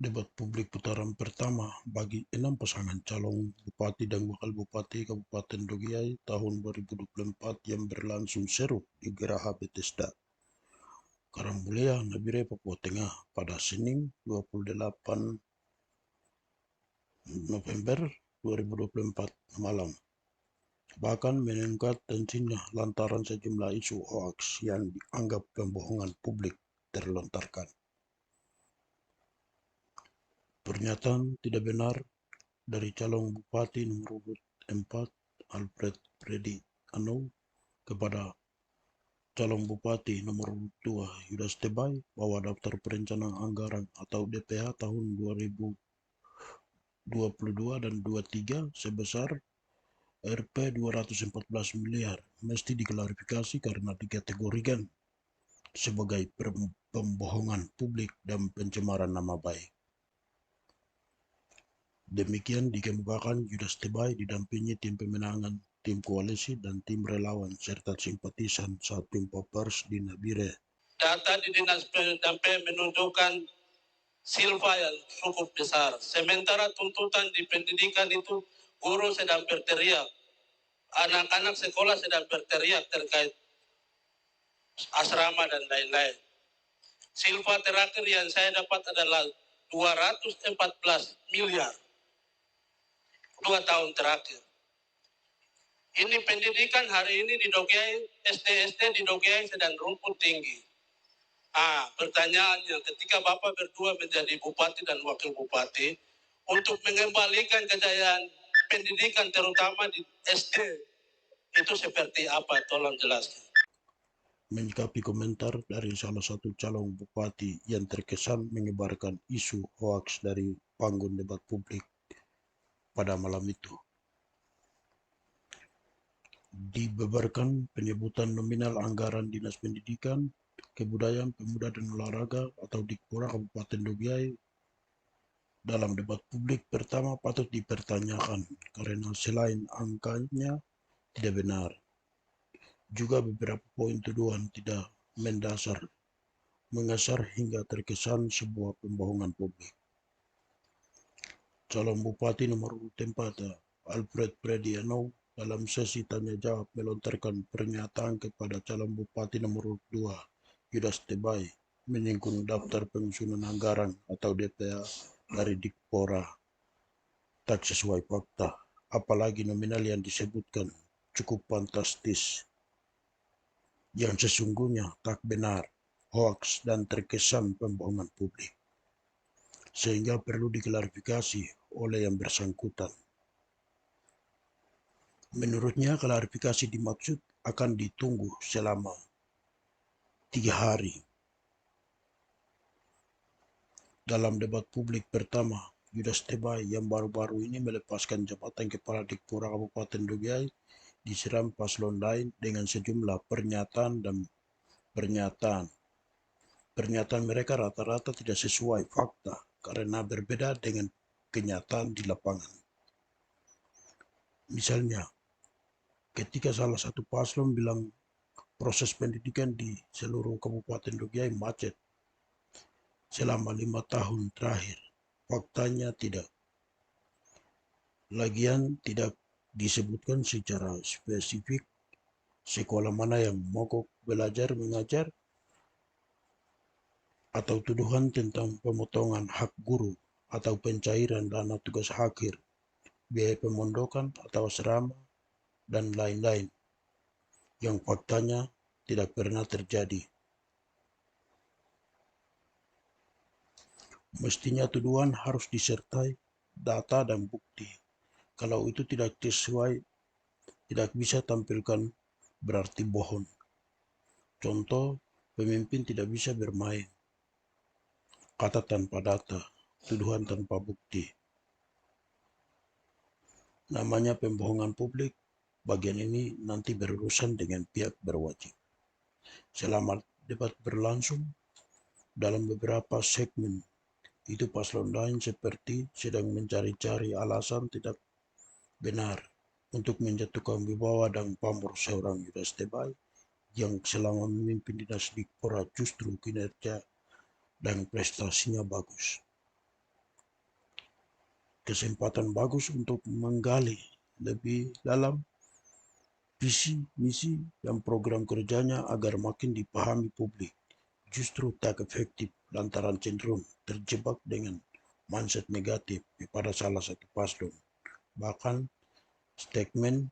Debat publik putaran pertama bagi 6 pasangan calon bupati dan wakil bupati Kabupaten Dogiai tahun 2024 yang berlangsung seru di Geraha Bethesda, Karangmulia, Nabire, Papua Tengah pada Senin 28 November 2024 malam. Bahkan meningkat tensinya lantaran sejumlah isu hoax yang dianggap pembohongan publik terlontarkan. Pernyataan tidak benar dari calon bupati nomor urut 4 Alfred Freddy Anou kepada calon bupati nomor urut 2 Yudas Tebay bahwa daftar perencanaan anggaran atau DPH tahun 2022 dan 23 sebesar Rp 214 miliar mesti diklarifikasi karena dikategorikan sebagai pembohongan publik dan pencemaran nama baik. Demikian dikemukakan Yudas Tebay didampingi tim pemenangan, tim koalisi, dan tim relawan serta simpatisan saat jumpa pers di Nabire. Data di Dinas Pendidikan menunjukkan silva yang cukup besar. Sementara tuntutan di pendidikan itu guru sedang berteriak, anak-anak sekolah sedang berteriak terkait asrama dan lain-lain. Silva terakhir yang saya dapat adalah 214 miliar 2 tahun terakhir. Ini pendidikan hari ini di Dogiai, SD di Dogiai sedang rumput tinggi. Pertanyaannya, ketika Bapak berdua menjadi bupati dan wakil bupati, untuk mengembalikan kejayaan pendidikan terutama di SD, itu seperti apa? Tolong jelaskan. Menyikapi komentar dari salah satu calon bupati yang terkesan menyebarkan isu hoaks dari panggung debat publik pada malam itu, dibeberkan penyebutan nominal anggaran Dinas Pendidikan, Kebudayaan, Pemuda dan Olahraga atau Dikpora Kabupaten Dogiai dalam debat publik pertama patut dipertanyakan karena selain angkanya tidak benar, juga beberapa poin tuduhan tidak mendasar, mengasar hingga terkesan sebuah pembohongan publik. Calon Bupati nomor urut 4 Alfred Freddy Anou dalam sesi tanya jawab melontarkan pernyataan kepada calon Bupati nomor urut 2 Yudas Tebay menyinggung daftar penyusunan anggaran atau DPA dari Dikpora tak sesuai fakta, apalagi nominal yang disebutkan cukup fantastis, yang sesungguhnya tak benar, hoaks dan terkesan pembohongan publik, sehingga perlu diklarifikasi oleh yang bersangkutan. Menurutnya klarifikasi dimaksud akan ditunggu selama 3 hari. Dalam debat publik pertama, Yudas Tebay yang baru-baru ini melepaskan jabatan Kepala Dikpora Kabupaten Dogiai diserang paslon lain dengan sejumlah pernyataan dan pernyataan. Pernyataan mereka rata-rata tidak sesuai fakta karena berbeda dengan kenyataan di lapangan. Misalnya, ketika salah satu paslon bilang proses pendidikan di seluruh Kabupaten Dogiai macet selama 5 tahun terakhir, faktanya tidak. Lagian tidak disebutkan secara spesifik sekolah mana yang mogok belajar mengajar atau tuduhan tentang pemotongan hak guru atau pencairan dana tugas akhir, biaya pemondokan atau asrama, dan lain-lain yang faktanya tidak pernah terjadi. Mestinya tuduhan harus disertai data dan bukti. Kalau itu tidak sesuai, tidak bisa tampilkan berarti bohong. Contoh, pemimpin tidak bisa bermain kata tanpa data, tuduhan tanpa bukti. Namanya pembohongan publik. Bagian ini nanti berurusan dengan pihak berwajib. Selama debat berlangsung, dalam beberapa segmen itu paslon lain seperti sedang mencari-cari alasan tidak benar untuk menjatuhkan wibawa dan pamor seorang Yudas Tebay yang selama memimpin Dinas Dikpora justru kinerja dan prestasinya bagus. kesempatan bagus untuk menggali lebih dalam visi, misi, dan program kerjanya agar makin dipahami publik. Justru tak efektif lantaran cenderung terjebak dengan mindset negatif pada salah satu paslon. Bahkan statement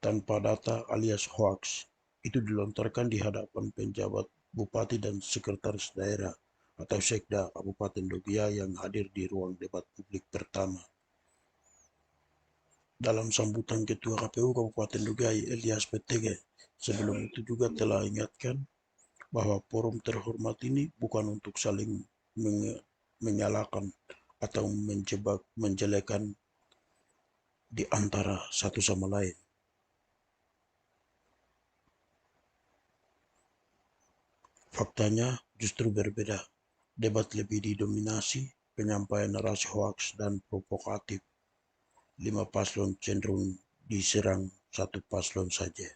tanpa data alias hoax itu dilontarkan di hadapan penjabat bupati dan sekretaris daerah atau sekda Kabupaten Dogiyai yang hadir di ruang debat publik pertama. Dalam sambutan Ketua KPU Kabupaten Dogiyai Elias Petege, sebelum itu juga telah ingatkan bahwa forum terhormat ini bukan untuk saling menyalahkan atau menjelekan di antara satu sama lain. Faktanya justru berbeda. Debat lebih didominasi penyampaian narasi hoaks dan provokatif. 5 paslon cenderung diserang satu paslon saja.